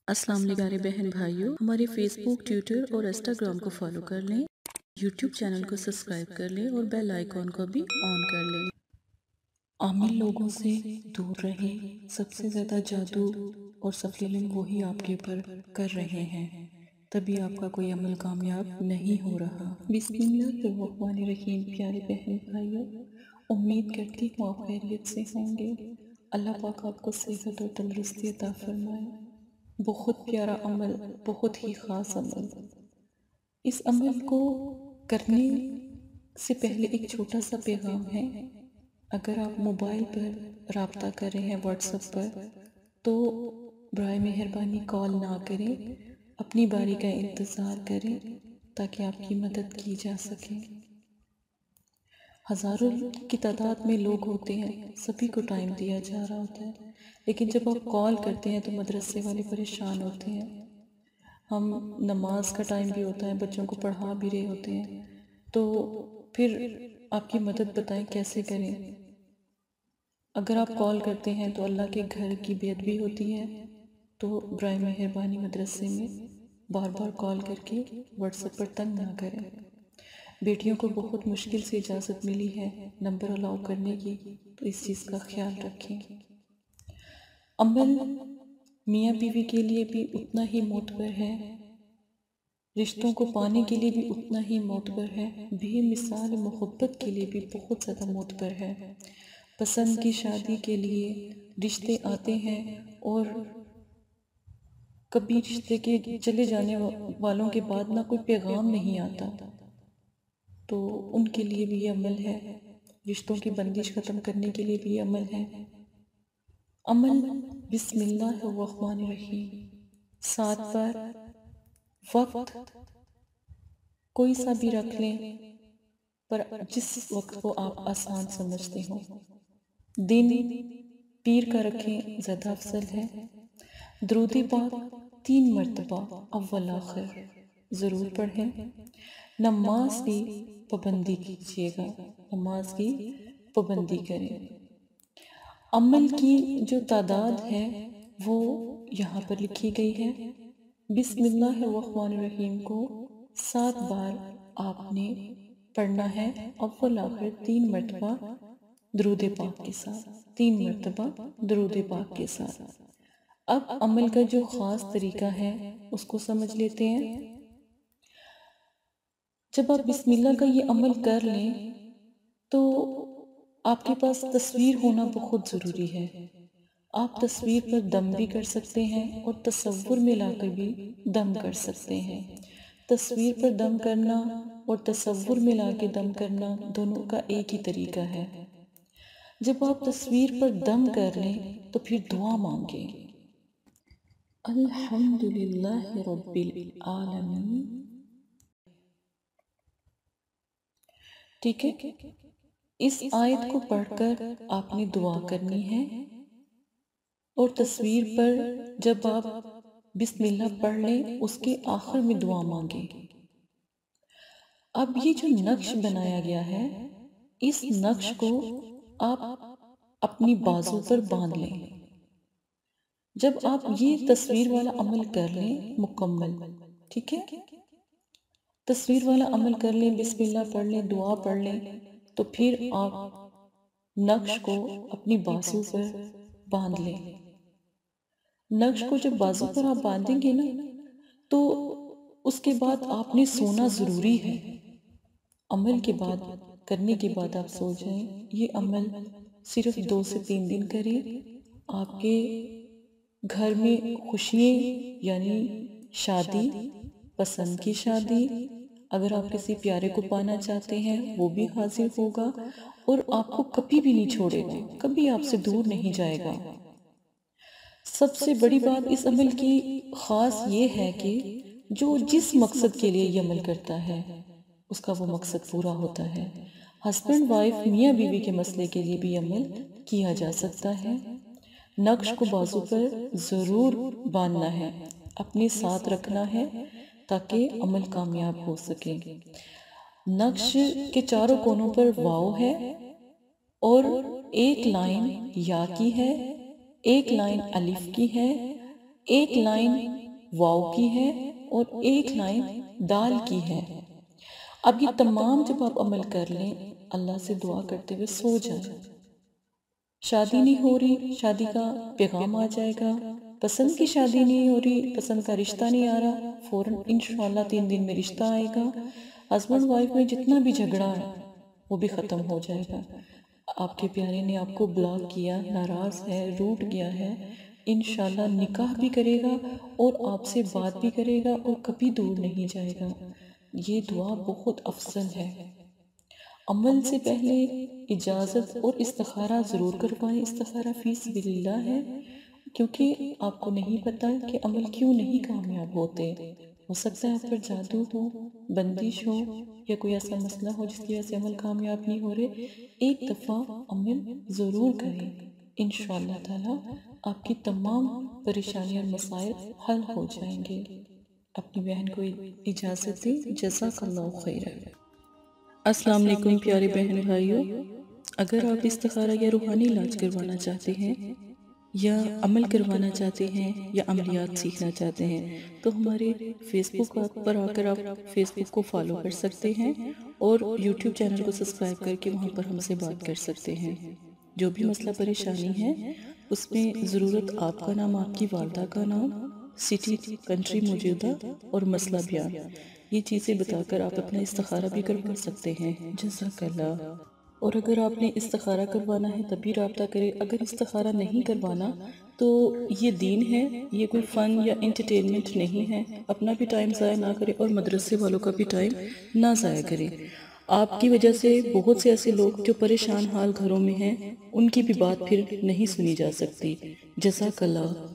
अस्सलाम वालेकुम प्यारे बहन भाइयों, हमारे फेसबुक, ट्विटर और इंस्टाग्राम को फॉलो कर लें, यूट्यूब चैनल को सब्सक्राइब कर लें और बेल आइकॉन को भी ऑन कर लें। आमिल लोगों से दूर रहें, सबसे ज़्यादा जादू और सफलीलिंग वही आपके ऊपर कर रहे हैं, तभी आपका कोई अमल कामयाब नहीं हो रहा। बिस्मिल्लाहिर्रहमानिर्रहीम। प्यारे बहन भाइयों, उम्मीद करती हूँ आप खैरियत से होंगे। अल्लाह पाक आपको सेहत और तंदुरुस्ती अता फरमाए। बहुत प्यारा अमल, बहुत ही ख़ास अमल। इस अमल को करने से पहले एक छोटा सा पैगाम है। अगर आप मोबाइल पर राब्ता कर रहे हैं व्हाट्सएप पर, तो बराए मेहरबानी कॉल ना करें, अपनी बारी का इंतज़ार करें ताकि आपकी मदद की जा सके। हज़ारों की तादाद में लोग होते हैं, सभी को टाइम दिया जा रहा होता है, लेकिन जब आप कॉल करते हैं तो मदरसे वाले परेशान होते हैं। हम नमाज का टाइम भी होता है, बच्चों को पढ़ा भी रहे होते हैं, तो फिर आपकी मदद बताएं कैसे करें। अगर आप कॉल करते हैं तो अल्लाह के घर की बेअदबी होती है, तो बराए मेहरबानी मदरसे में बार बार कॉल करके व्हाट्सएप पर तंग ना करें। बेटियों को बहुत मुश्किल से इजाज़त मिली है नंबर अलाउ करने की, तो इस चीज़ का ख्याल रखें। अमल मियाँ बीवी के लिए भी उतना ही मोतबर है, रिश्तों को पाने के लिए भी उतना ही मोतबर है, बेमिसाल मोहब्बत के लिए भी बहुत ज़्यादा मोतबर है। पसंद की शादी के लिए रिश्ते आते हैं और कभी रिश्ते के चले जाने वालों के बाद ना कोई पैगाम नहीं आता, तो उनके लिए भी ये अमल है। रिश्तों की बंदिश ख़त्म करने के लिए भी ये अमल है। अमल बिस्मिल्लाहिर्रहमानिर्रहीम। 7 बार वक्त कोई सा भी रख लें, पर जिस वक्त को आप आसान समझते हो। दिन पीर का रखें, ज़्यादा अफजल है। दरूद पाक 3 मरतबा अव्वल आखिर ज़रूर पढ़ें। नमाज की पाबंदी कीजिएगा, नमाज की पाबंदी करें। अमल की जो तादाद है वो यहाँ पर लिखी गई है। बिस्मिल्लाहिर्रहमानिर्रहीम को 7 बार आपने पढ़ना है, अव्वल आखिर 3 मरतबा दरूद पाक के साथ, 3 मरतबा दरूद पाक के साथ। अब अमल का जो ख़ास तरीका है उसको समझ लेते हैं। जब आप बिस्मिल्लाह का ये अमल कर लें तो आपके पास तस्वीर होना बहुत ज़रूरी है। आप तस्वीर पर दम भी कर सकते हैं और तसव्वुर में लाकर भी दम कर सकते हैं। तस्वीर पर दम करना और तसव्वुर में लाकर दम करना दोनों का एक ही तरीका है। जब आप तस्वीर पर दम कर लें तो फिर दुआ मांगें। अल्हम्दुलिल्लाहि रब्बिल आलमीन। ठीक है, इस आयत को पढ़कर आपने दुआ करनी है और तस्वीर पर जब आप बिस्मिल्लाह पढ़ लें उसके आखिर में दुआ मांगें। अब ये जो नक्श बनाया गया है, इस नक्श को आप अपनी बाजू पर बांध लें। जब आप ये तस्वीर वाला अमल कर लें मुकम्मल, ठीक है, तस्वीर वाला अमल कर लें, बिस्मिल्लाह पढ़ लें, दुआ पढ़ लें, तो फिर आप नक्श को अपनी बाजू पर बांध लें। नक्श को जब बाजू पर आप बांधेंगे ना, तो उसके बाद आपने सोना ज़रूरी है। अमल के बाद करने के बाद आप सो जाएं। ये अमल सिर्फ 2 से 3 दिन करें। आपके घर में खुशियाँ यानी शादी, पसंद की शादी, अगर आप किसी प्यारे को पाना चाहते हैं वो भी हाजिर होगा और आपको कभी भी नहीं छोड़ेगा, कभी आपसे दूर नहीं जाएगा। सबसे बड़ी बात इस अमल की ख़ास ये है कि जो जिस मकसद के लिए ये अमल करता है उसका वो मकसद पूरा होता है। हस्बैंड वाइफ मियाँ बीवी के मसले के लिए भी अमल किया जा सकता है। नक्श को बाजू पर ज़रूर बांधना है, अपने साथ रखना है ताकि अमल कामयाब हो सके। नक्श के चारों कोनों पर वाव है और एक लाइन या की है, एक लाइन अलिफ की है ایک لائن واو کی ہے اور ایک لائن دال کی ہے۔ اب یہ تمام جب آپ عمل کر لیں، اللہ سے دعا کرتے ہوئے سو جائیں۔ شادی نہیں ہو رہی، شادی کا پیغام آ جائے گا۔ پسند کی شادی نہیں ہو رہی، پسند کا رشتہ نہیں آ رہا، فوراً انشاءاللہ 3 دن میں رشتہ آئے گا۔ ہسبینڈ وائف میں جتنا بھی جھگڑا ہے وہ بھی ختم ہو جائے گا۔ آپ کے پیارے نے آپ کو بلاک کیا، ناراض ہے، روٹ گیا ہے، انشاءاللہ نکاح بھی کرے گا اور آپ سے بات بھی کرے گا اور کبھی دور نہیں جائے گا۔ یہ دعا بہت افضل ہے۔ عمل سے پہلے اجازت اور استخارہ ضرور کروائیں۔ استخارہ فی سبیل اللہ ہے، کیونکہ آپ کو نہیں پتا کہ عمل کیوں نہیں کامیاب ہوتے۔ ہو سکتا ہے آپ پر جادو ہو، بندش ہو، یا کوئی ایسا مسئلہ ہو جس کی وجہ سے عمل کامیاب نہیں ہو رہے۔ ایک دفعہ عمل ضرور کریں، انشاءاللہ تعالی آپ کی تمام پریشانیاں اور مسائل حل ہو جائیں گے۔ اپنی بہن کو اجازت دیں۔ جزاک اللہ خیر۔ السلام علیکم پیارے بہن بھائیوں، اگر آپ استخارہ یا روحانی علاج کروانا چاہتے ہیں یا عمل کروانا چاہتے ہیں یا عملیات سیکھنا چاہتے ہیں تو ہمارے فیس بک پر آ کر آپ فیس بک کو فالو کر سکتے ہیں اور یوٹیوب چینل کو سبسکرائب کر کے وہاں پر ہم سے بات کر سکتے ہیں۔ جو بھی مسئلہ پریشانی ہے اس میں ضرورت آپ کا نام، آپ کی والدہ کا نام، سٹی، کنٹری موجودہ اور مسئلہ بیان، یہ چیزیں بتا کر آپ اپنا استخارہ بھی کروا سکتے ہیں۔ جزاک اللہ۔ اور اگر آپ نے استخارہ کروانا ہے تب بھی رابطہ کریں۔ اگر استخارہ نہیں کروانا تو یہ دین ہے، یہ کوئی فن یا انٹرٹینمنٹ نہیں ہے۔ اپنا بھی ٹائم ضائع نہ کریں اور مدرسے والوں کا بھی ٹائم نہ ضائع کریں۔ آپ کی وجہ سے بہت سے ایسے لوگ جو پریشان حال گھروں میں ہیں ان کی بھی بات پھر نہیں سنی جا سکتی۔ جزاک اللہ۔